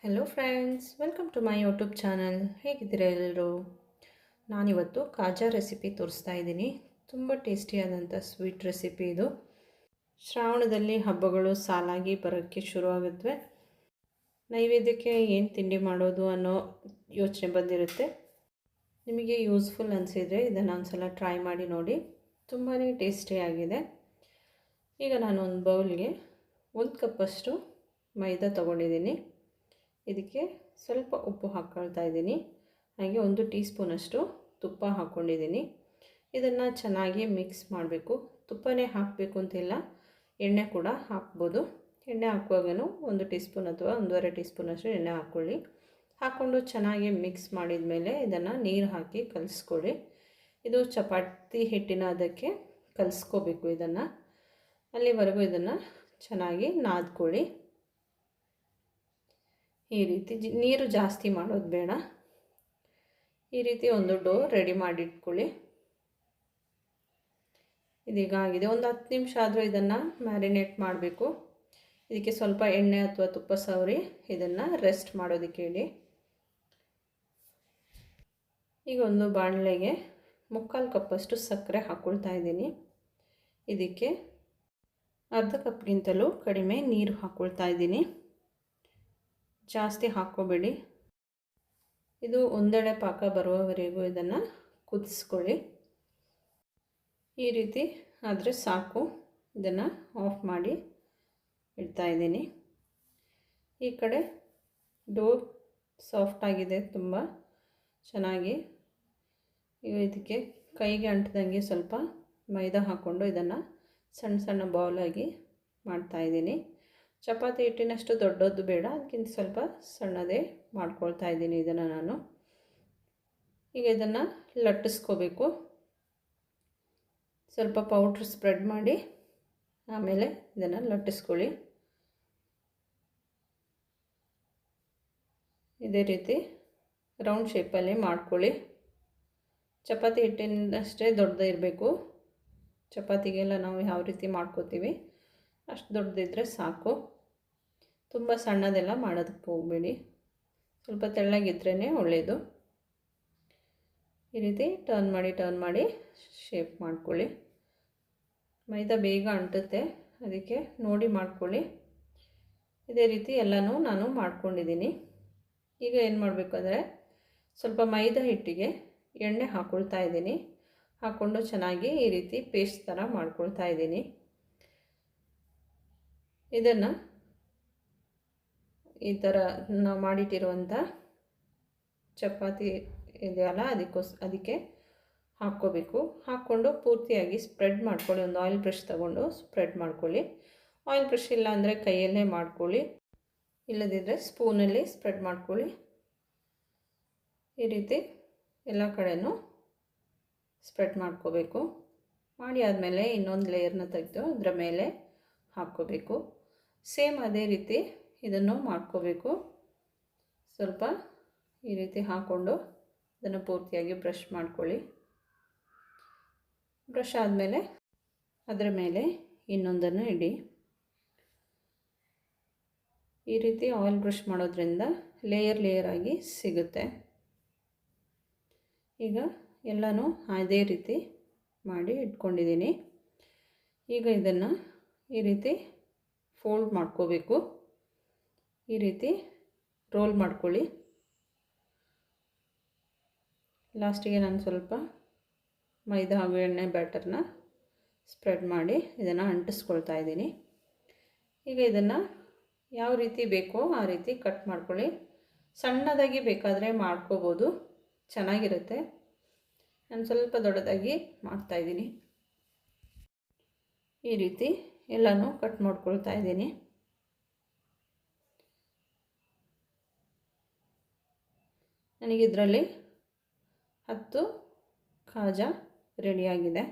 Hello friends, welcome to my YouTube channel. ಹೇಗಿದ್ದೀರಾ ಎಲ್ಲರೂ? ನಾನಿವತ್ತು ಕಾಜಾ ರೆಸಿಪಿ ತೋರಿಸ್ತಾ ಇದ್ದೀನಿ. ತುಂಬ ಟೇಸ್ಟಿಯಾದಂಥ ಸ್ವೀಟ್ ರೆಸಿಪಿ ಇದು. ಶ್ರಾವಣದಲ್ಲಿ ಹಬ್ಬಗಳು ಸಾಲಾಗಿ ಬರೋಕ್ಕೆ ಶುರುವಾಗುತ್ತವೆ. ನೈವೇದ್ಯಕ್ಕೆ ಏನು ತಿಂಡಿ ಮಾಡೋದು ಅನ್ನೋ ಯೋಚನೆ ಬಂದಿರುತ್ತೆ. ನಿಮಗೆ ಯೂಸ್ಫುಲ್ ಅನಿಸಿದರೆ ಇದನ್ನು ಒಂದ್ಸಲ ಟ್ರೈ ಮಾಡಿ ನೋಡಿ. ತುಂಬಾ ಟೇಸ್ಟಿಯಾಗಿದೆ. ಈಗ ನಾನು ಒಂದು ಬೌಲ್ಗೆ 1 ಕಪ್ಪಷ್ಟು ಮೈದಾ ತೊಗೊಂಡಿದ್ದೀನಿ. ಇದಕ್ಕೆ ಸ್ವಲ್ಪ ಉಪ್ಪು ಹಾಕ್ಕೊಳ್ತಾ ಇದ್ದೀನಿ. ಹಾಗೆ 1 ಟೀ ಸ್ಪೂನಷ್ಟು ತುಪ್ಪ ಹಾಕ್ಕೊಂಡಿದ್ದೀನಿ. ಇದನ್ನು ಚೆನ್ನಾಗಿ ಮಿಕ್ಸ್ ಮಾಡಬೇಕು. ತುಪ್ಪನೇ ಹಾಕಬೇಕು ಅಂತಿಲ್ಲ, ಎಣ್ಣೆ ಕೂಡ ಹಾಕ್ಬೋದು. ಎಣ್ಣೆ ಹಾಕುವಾಗಲೂ 1 ಟೀ ಸ್ಪೂನ್ ಅಥವಾ 1.5 ಟೀ ಸ್ಪೂನಷ್ಟು ಎಣ್ಣೆ ಹಾಕ್ಕೊಳ್ಳಿ. ಹಾಕ್ಕೊಂಡು ಚೆನ್ನಾಗಿ ಮಿಕ್ಸ್ ಮಾಡಿದ ಮೇಲೆ ಇದನ್ನು ನೀರು ಹಾಕಿ ಕಲಿಸ್ಕೊಳ್ಳಿ. ಇದು ಚಪಾತಿ ಹಿಟ್ಟಿನ ಅದಕ್ಕೆ ಕಲಿಸ್ಕೋಬೇಕು. ಇದನ್ನು ಅಲ್ಲಿವರೆಗೂ ಇದನ್ನು ಚೆನ್ನಾಗಿ ನಾದ್ಕೊಳ್ಳಿ. ಈ ರೀತಿ ನೀರು ಜಾಸ್ತಿ ಮಾಡೋದು ಬೇಡ. ಈ ರೀತಿ ಒಂದು ಡೋ ರೆಡಿ ಮಾಡಿಟ್ಕೊಳ್ಳಿ. ಇದೀಗ ಆಗಿದೆ. ಒಂದು 10 ನಿಮಿಷ ಆದರೂ ಇದನ್ನು ಮ್ಯಾರಿನೇಟ್ ಮಾಡಬೇಕು. ಇದಕ್ಕೆ ಸ್ವಲ್ಪ ಎಣ್ಣೆ ಅಥವಾ ತುಪ್ಪ ಸವರಿ ಇದನ್ನು ರೆಸ್ಟ್ ಮಾಡೋದಕ್ಕೆ ಇಡಿ. ಈಗ ಒಂದು ಬಾಣಲೆಗೆ 3/4 ಕಪ್ಪಷ್ಟು ಸಕ್ಕರೆ ಹಾಕ್ಕೊಳ್ತಾ ಇದ್ದೀನಿ. ಇದಕ್ಕೆ ಅರ್ಧ ಕಪ್ಗಿಂತಲೂ ಕಡಿಮೆ ನೀರು ಹಾಕ್ಕೊಳ್ತಾ ಇದ್ದೀನಿ. ಜಾಸ್ತಿ ಹಾಕ್ಕೋಬೇಡಿ. ಇದು ಒಂದೆಳೆ ಪಾಕ ಬರುವವರೆಗೂ ಇದನ್ನು ಕುದಿಸ್ಕೊಳ್ಳಿ. ಈ ರೀತಿ ಆದರೆ ಸಾಕು. ಇದನ್ನು ಆಫ್ ಮಾಡಿ ಇಡ್ತಾ ಇದ್ದೀನಿ. ಈ ಕಡೆ ಡೋ ಸಾಫ್ಟಾಗಿದೆ, ತುಂಬ ಚೆನ್ನಾಗಿ. ಈಗ ಇದಕ್ಕೆ ಕೈಗೆ ಅಂಟಿದಂಗೆ ಸ್ವಲ್ಪ ಮೈದಾ ಹಾಕ್ಕೊಂಡು ಇದನ್ನು ಸಣ್ಣ ಸಣ್ಣ ಬೌಲಾಗಿ ಮಾಡ್ತಾಯಿದ್ದೀನಿ. ಚಪಾತಿ ಹಿಟ್ಟಿನಷ್ಟು ದೊಡ್ಡದು ಬೇಡ, ಅದಕ್ಕಿಂತ ಸ್ವಲ್ಪ ಸಣ್ಣದೇ ಮಾಡ್ಕೊಳ್ತಾ ಇದ್ದೀನಿ ಇದನ್ನು ನಾನು. ಈಗ ಇದನ್ನು ಲಟ್ಟಿಸ್ಕೋಬೇಕು. ಸ್ವಲ್ಪ ಪೌಡ್ರ್ ಸ್ಪ್ರೆಡ್ ಮಾಡಿ ಆಮೇಲೆ ಇದನ್ನು ಲಟ್ಟಿಸ್ಕೊಳ್ಳಿ. ಇದೇ ರೀತಿ ರೌಂಡ್ ಶೇಪಲ್ಲಿ ಮಾಡ್ಕೊಳ್ಳಿ. ಚಪಾತಿ ಹಿಟ್ಟಿನಷ್ಟೇ ದೊಡ್ಡದೇ ಇರಬೇಕು. ಚಪಾತಿಗೆಲ್ಲ ನಾವು ಯಾವ ರೀತಿ ಮಾಡ್ಕೋತೀವಿ ಅಷ್ಟು ದೊಡ್ಡದಿದ್ದರೆ ಸಾಕು. ತುಂಬ ಸಣ್ಣದೆಲ್ಲ ಮಾಡೋದಕ್ಕೆ ಹೋಗಬೇಡಿ. ಸ್ವಲ್ಪ ತೆಳ್ಳಗಿದ್ರೇ ಒಳ್ಳೆಯದು. ಈ ರೀತಿ ಟರ್ನ್ ಮಾಡಿ ಶೇಪ್ ಮಾಡ್ಕೊಳ್ಳಿ. ಮೈದಾ ಬೇಗ ಅಂಟುತ್ತೆ, ಅದಕ್ಕೆ ನೋಡಿ ಮಾಡ್ಕೊಳ್ಳಿ. ಇದೇ ರೀತಿ ಎಲ್ಲನೂ ನಾನು ಮಾಡ್ಕೊಂಡಿದ್ದೀನಿ. ಈಗ ಏನು ಮಾಡಬೇಕು ಅಂದರೆ ಸ್ವಲ್ಪ ಮೈದಾ ಹಿಟ್ಟಿಗೆ ಎಣ್ಣೆ ಹಾಕ್ಕೊಳ್ತಾ ಇದ್ದೀನಿ. ಹಾಕ್ಕೊಂಡು ಚೆನ್ನಾಗಿ ಈ ರೀತಿ ಪೇಸ್ಟ್ ಥರ ಮಾಡ್ಕೊಳ್ತಾ ಇದ್ದೀನಿ. ಇದನ್ನು ಈ ಥರ ನಾವು ಮಾಡಿಟ್ಟಿರುವಂಥ ಚಪಾತಿ ಇದೆಯಲ್ಲ ಅದಕ್ಕೆ ಹಾಕ್ಕೋಬೇಕು. ಹಾಕ್ಕೊಂಡು ಪೂರ್ತಿಯಾಗಿ ಸ್ಪ್ರೆಡ್ ಮಾಡ್ಕೊಳ್ಳಿ. ಒಂದು ಆಯಿಲ್ ಬ್ರಷ್ ತಗೊಂಡು ಸ್ಪ್ರೆಡ್ ಮಾಡ್ಕೊಳ್ಳಿ. ಆಯಿಲ್ ಬ್ರಷ್ ಇಲ್ಲ ಅಂದರೆ ಕೈಯಲ್ಲೇ ಮಾಡ್ಕೊಳ್ಳಿ, ಇಲ್ಲದಿದ್ದರೆ ಸ್ಪೂನಲ್ಲಿ ಸ್ಪ್ರೆಡ್ ಮಾಡ್ಕೊಳ್ಳಿ. ಈ ರೀತಿ ಎಲ್ಲ ಕಡೆನೂ ಸ್ಪ್ರೆಡ್ ಮಾಡ್ಕೋಬೇಕು. ಮಾಡಿ ಆದಮೇಲೆ ಇನ್ನೊಂದು ಲೇಯರ್ನ ತೆಗೆದು ಅದರ ಮೇಲೆ ಹಾಕ್ಕೋಬೇಕು. ಸೇಮ್ ಅದೇ ರೀತಿ ಇದನ್ನು ಮಾಡ್ಕೋಬೇಕು. ಸ್ವಲ್ಪ ಈ ರೀತಿ ಹಾಕ್ಕೊಂಡು ಇದನ್ನು ಪೂರ್ತಿಯಾಗಿ ಬ್ರಷ್ ಮಾಡ್ಕೊಳ್ಳಿ. ಬ್ರಷ್ ಆದಮೇಲೆ ಅದರ ಮೇಲೆ ಇನ್ನೊಂದನ್ನು ಇಡಿ. ಈ ರೀತಿ ಆಯಿಲ್ ಬ್ರಷ್ ಮಾಡೋದ್ರಿಂದ ಲೇಯರ್ ಆಗಿ ಸಿಗುತ್ತೆ. ಈಗ ಎಲ್ಲನೂ ಅದೇ ರೀತಿ ಮಾಡಿ ಇಟ್ಕೊಂಡಿದ್ದೀನಿ. ಈಗ ಇದನ್ನು ಈ ರೀತಿ ಫೋಲ್ಡ್ ಮಾಡ್ಕೋಬೇಕು. ಈ ರೀತಿ ರೋಲ್ ಮಾಡ್ಕೊಳ್ಳಿ. ಲಾಸ್ಟಿಗೆ ನಾನು ಸ್ವಲ್ಪ ಮೈದಾ ಹಾಗೂ ಎಣ್ಣೆ ಬ್ಯಾಟರ್ನ ಸ್ಪ್ರೆಡ್ ಮಾಡಿ ಇದನ್ನು ಅಂಟಿಸ್ಕೊಳ್ತಾ ಇದ್ದೀನಿ. ಈಗ ಇದನ್ನು ಯಾವ ರೀತಿ ಬೇಕೋ ಆ ರೀತಿ ಕಟ್ ಮಾಡ್ಕೊಳ್ಳಿ. ಸಣ್ಣದಾಗಿ ಬೇಕಾದರೆ ಮಾಡ್ಕೋಬೋದು, ಚೆನ್ನಾಗಿರುತ್ತೆ. ನಾನು ಸ್ವಲ್ಪ ದೊಡ್ಡದಾಗಿ ಮಾಡ್ತಾಯಿದ್ದೀನಿ. ಈ ರೀತಿ ಎಲ್ಲನೂ ಕಟ್ ಮಾಡ್ಕೊಳ್ತಾ ಇದ್ದೀನಿ. ನನಗಿದರಲ್ಲಿ 10 ಖಾಜಾ ರೆಡಿಯಾಗಿದೆ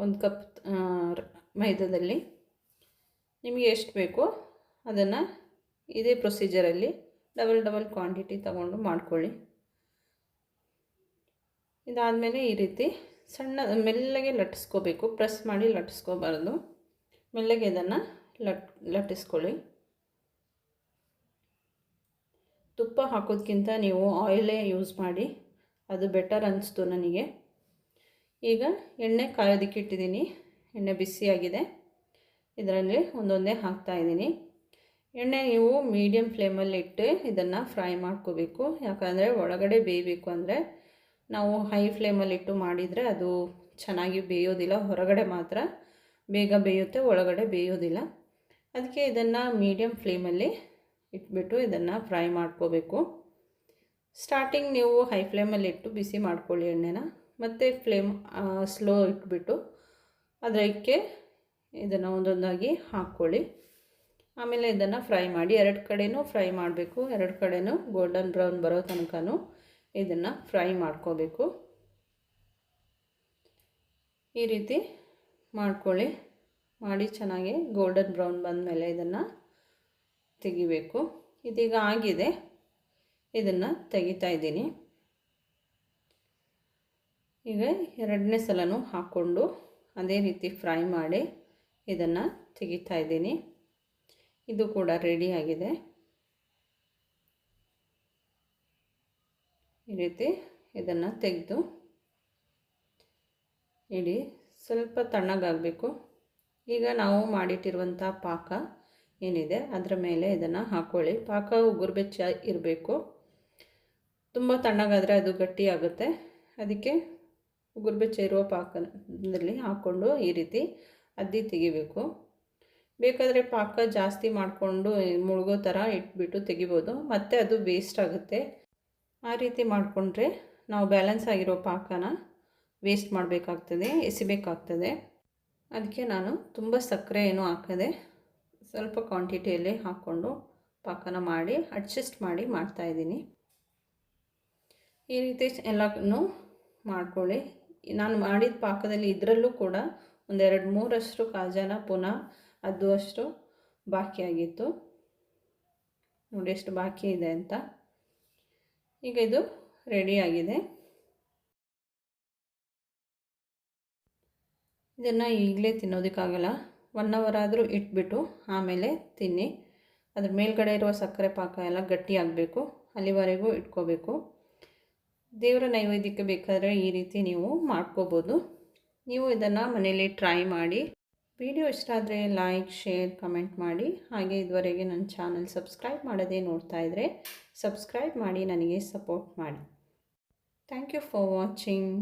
1 ಕಪ್ ಮೈದಾದಲ್ಲಿ. ನಿಮಗೆ ಎಷ್ಟು ಬೇಕೋ ಅದನ್ನು ಇದೇ ಪ್ರೊಸೀಜರಲ್ಲಿ ಡಬಲ್ ಕ್ವಾಂಟಿಟಿ ತಗೊಂಡು ಮಾಡ್ಕೊಳ್ಳಿ. ಇದಾದಮೇಲೆ ಈ ರೀತಿ ಮೆಲ್ಲಗೆ ಲಟ್ಟಿಸ್ಕೋಬೇಕು. ಪ್ರೆಸ್ ಮಾಡಿ ಲಟ್ಟಿಸ್ಕೋಬಾರ್ದು, ಮೆಲ್ಲಗೆ ಇದನ್ನು ಲಟ್ಟಿಸ್ಕೊಳ್ಳಿ. ತುಪ್ಪ ಹಾಕೋದಕ್ಕಿಂತ ನೀವು ಆಯಿಲೇ ಯೂಸ್ ಮಾಡಿ, ಅದು ಬೆಟರ್ ಅನಿಸ್ತು ನನಗೆ. ಈಗ ಎಣ್ಣೆ ಕಾಯೋದಕ್ಕೆ ಇಟ್ಟಿದ್ದೀನಿ. ಎಣ್ಣೆ ಬಿಸಿಯಾಗಿದೆ. ಇದರಲ್ಲಿ ಒಂದೊಂದೇ ಹಾಕ್ತಾಯಿದ್ದೀನಿ. ಎಣ್ಣೆ ನೀವು ಮೀಡಿಯಮ್ ಫ್ಲೇಮಲ್ಲಿ ಇಟ್ಟು ಇದನ್ನು ಫ್ರೈ ಮಾಡ್ಕೋಬೇಕು. ಯಾಕಂದರೆ ಒಳಗಡೆ ಬೇಯಬೇಕು. ಅಂದರೆ ನಾವು ಹೈ ಫ್ಲೇಮಲ್ಲಿಟ್ಟು ಮಾಡಿದರೆ ಅದು ಚೆನ್ನಾಗಿ ಬೇಯೋದಿಲ್ಲ. ಹೊರಗಡೆ ಮಾತ್ರ ಬೇಗ ಬೇಯುತ್ತೆ, ಒಳಗಡೆ ಬೇಯೋದಿಲ್ಲ. ಅದಕ್ಕೆ ಇದನ್ನು ಮೀಡಿಯಮ್ ಫ್ಲೇಮಲ್ಲಿ ಇಟ್ಬಿಟ್ಟು ಇದನ್ನು ಫ್ರೈ ಮಾಡ್ಕೋಬೇಕು. ಸ್ಟಾರ್ಟಿಂಗ್ ನೀವು ಹೈ ಫ್ಲೇಮಲ್ಲಿ ಇಟ್ಟು ಬಿಸಿ ಮಾಡ್ಕೊಳ್ಳಿ ಎಣ್ಣೆನ. ಮತ್ತು ಫ್ಲೇಮ್ ಸ್ಲೋ ಇಟ್ಬಿಟ್ಟು ಅದಕ್ಕೆ ಇದನ್ನು ಒಂದೊಂದಾಗಿ ಹಾಕ್ಕೊಳ್ಳಿ. ಆಮೇಲೆ ಇದನ್ನು ಫ್ರೈ ಮಾಡಿ, 2 ಕಡೆನೂ ಫ್ರೈ ಮಾಡಬೇಕು. 2 ಕಡೆನೂ ಗೋಲ್ಡನ್ ಬ್ರೌನ್ ಬರೋ ತನಕನೂ ಇದನ್ನು ಫ್ರೈ ಮಾಡ್ಕೋಬೇಕು. ಈ ರೀತಿ ಮಾಡ್ಕೊಳ್ಳಿ. ಮಾಡಿ ಚೆನ್ನಾಗಿ ಗೋಲ್ಡನ್ ಬ್ರೌನ್ ಬಂದಮೇಲೆ ಇದನ್ನು ತೆಗಿಬೇಕು. ಇದೀಗ ಆಗಿದೆ. ಇದನ್ನು ತೆಗಿತಾ ಇದ್ದೀನಿ. ಈಗ 2ನೇ ಸಲನೂ ಹಾಕ್ಕೊಂಡು ಅದೇ ರೀತಿ ಫ್ರೈ ಮಾಡಿ ಇದನ್ನು ತೆಗಿತಾ ಇದ್ದೀನಿ. ಇದು ಕೂಡ ರೆಡಿಯಾಗಿದೆ. ಈ ರೀತಿ ಇದನ್ನು ತೆಗೆದು ಇಡಿ. ಸ್ವಲ್ಪ ತಣ್ಣಗಾಗಬೇಕು. ಈಗ ನಾವು ಮಾಡಿಟ್ಟಿರುವಂಥ ಪಾಕ ಏನಿದೆ ಅದರ ಮೇಲೆ ಇದನ್ನು ಹಾಕ್ಕೊಳ್ಳಿ. ಪಾಕ ಉಗುರು ಬೆಚ್ಚ ಇರಬೇಕು. ತುಂಬ ತಣ್ಣಗಾದರೆ ಅದು ಗಟ್ಟಿಯಾಗುತ್ತೆ. ಅದಕ್ಕೆ ಉಗುರು ಬೆಚ್ಚ ಇರುವ ಪಾಕದಲ್ಲಿ ಹಾಕ್ಕೊಂಡು ಈ ರೀತಿ ಅದ್ದಿ ತೆಗಿಬೇಕು. ಬೇಕಾದರೆ ಪಾಕ ಜಾಸ್ತಿ ಮಾಡಿಕೊಂಡು ಮುಳುಗೋ ಥರ ಇಟ್ಬಿಟ್ಟು ತೆಗಿಬೋದು, ಮತ್ತು ಅದು ವೇಸ್ಟ್ ಆಗುತ್ತೆ. ಆ ರೀತಿ ಮಾಡಿಕೊಂಡ್ರೆ ನಾವು ಬ್ಯಾಲೆನ್ಸ್ ಆಗಿರೋ ಪಾಕನ ವೇಸ್ಟ್ ಮಾಡಬೇಕಾಗ್ತದೆ, ಎಸಿಬೇಕಾಗ್ತದೆ. ಅದಕ್ಕೆ ನಾನು ತುಂಬ ಸಕ್ಕರೆ ಏನೂ ಹಾಕದೆ ಸ್ವಲ್ಪ ಕ್ವಾಂಟಿಟಿಯಲ್ಲಿ ಹಾಕ್ಕೊಂಡು ಪಾಕನ ಮಾಡಿ ಅಡ್ಜಸ್ಟ್ ಮಾಡಿ ಮಾಡ್ತಾಯಿದ್ದೀನಿ. ಈ ರೀತಿ ಎಲ್ಲನೂ ಮಾಡ್ಕೊಳ್ಳಿ. ನಾನು ಮಾಡಿದ ಪಾಕದಲ್ಲಿ ಇದರಲ್ಲೂ ಕೂಡ 1-2-3 ಕಾಜಾನ ಪುನಃ ಅದು ಅಷ್ಟು ಬಾಕಿಯಾಗಿತ್ತು. ನೋಡಿ ಎಷ್ಟು ಬಾಕಿ ಇದೆ ಅಂತ. ಈಗ ಇದು ರೆಡಿಯಾಗಿದೆ. ಇದನ್ನು ಈಗಲೇ ತಿನ್ನೋದಕ್ಕಾಗಲ್ಲ. 1 ಅವರ್ ಆದರೂ ಇಟ್ಬಿಟ್ಟು ಆಮೇಲೆ ತಿನ್ನಿ. ಅದ್ರ ಮೇಲ್ಗಡೆ ಇರುವ ಸಕ್ಕರೆ ಪಾಕ ಎಲ್ಲ ಗಟ್ಟಿಯಾಗಬೇಕು, ಅಲ್ಲಿವರೆಗೂ ಇಟ್ಕೋಬೇಕು. ದೇವರ ನೈವೇದ್ಯಕ್ಕೆ ಬೇಕಾದರೆ ಈ ರೀತಿ ನೀವು ಮಾಡ್ಕೋಬೋದು. ನೀವು ಇದನ್ನು ಮನೇಲಿ ಟ್ರೈ ಮಾಡಿ. ವಿಡಿಯೋ ಇಷ್ಟ ಆದರೆ ಲೈಕ್, ಶೇರ್, ಕಮೆಂಟ್ ಮಾಡಿ. ಹಾಗೆ ಇದುವರೆಗೆ ನನ್ನ ಚಾನಲ್ ಸಬ್ಸ್ಕ್ರೈಬ್ ಮಾಡದೇ ನೋಡ್ತಾ ಇದ್ದರೆ ಸಬ್ಸ್ಕ್ರೈಬ್ ಮಾಡಿ ನನಗೆ ಸಪೋರ್ಟ್ ಮಾಡಿ. Thank you for watching.